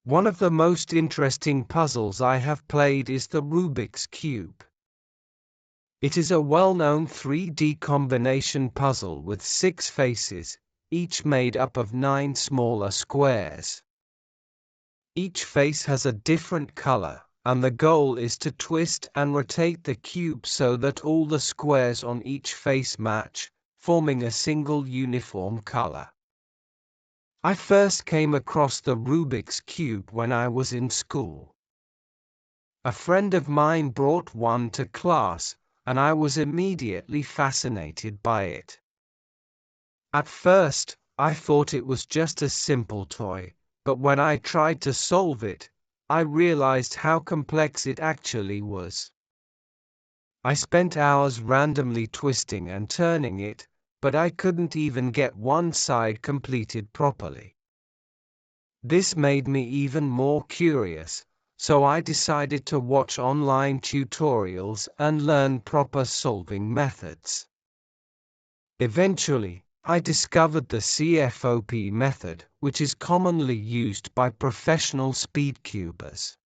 One of the most interesting puzzles I have played is the Rubik's Cube. It is a well-known 3D combination puzzle with 6 faces, each made up of 9 smaller squares. Each face has a different color, and the goal is to twist and rotate the cube so that all the squares on each face match, forming a single uniform color. I first came across the Rubik's Cube when I was in school. A friend of mine brought one to class, and I was immediately fascinated by it. At first, I thought it was just a simple toy, but when I tried to solve it, I realized how complex it actually was. I spent hours randomly twisting and turning it, but I couldn't even get one side completed properly. This made me even more curious, so I decided to watch online tutorials and learn proper solving methods. Eventually, I discovered the CFOP method, which is commonly used by professional speedcubers.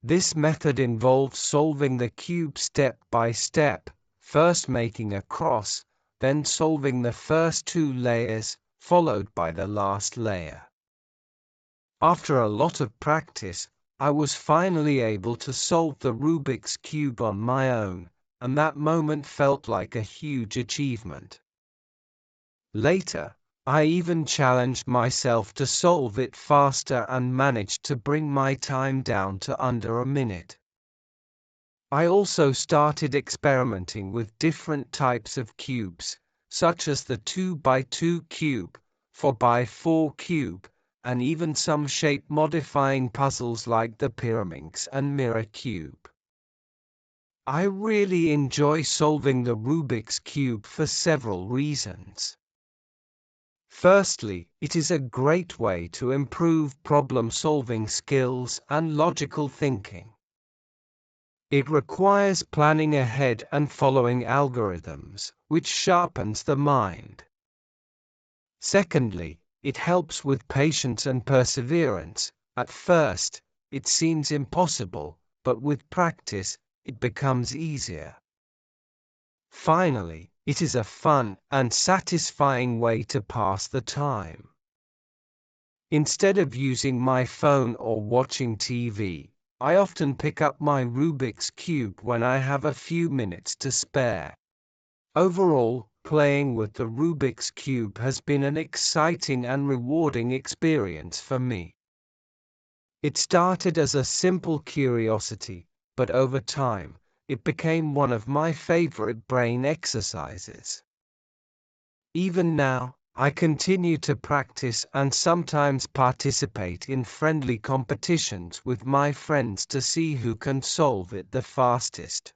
This method involves solving the cube step by step, first making a cross, then solving the first 2 layers, followed by the last layer. After a lot of practice, I was finally able to solve the Rubik's Cube on my own, and that moment felt like a huge achievement. Later, I even challenged myself to solve it faster and managed to bring my time down to under a minute. I also started experimenting with different types of cubes, such as the 2x2 cube, 4x4 cube, and even some shape-modifying puzzles like the Pyraminx and Mirror Cube. I really enjoy solving the Rubik's Cube for several reasons. Firstly, it is a great way to improve problem-solving skills and logical thinking. It requires planning ahead and following algorithms, which sharpens the mind. Secondly, it helps with patience and perseverance. At first, it seems impossible, but with practice, it becomes easier. Finally, it is a fun and satisfying way to pass the time. Instead of using my phone or watching TV, I often pick up my Rubik's Cube when I have a few minutes to spare. Overall, playing with the Rubik's Cube has been an exciting and rewarding experience for me. It started as a simple curiosity, but over time, it became one of my favorite brain exercises. Even now, I continue to practice and sometimes participate in friendly competitions with my friends to see who can solve it the fastest.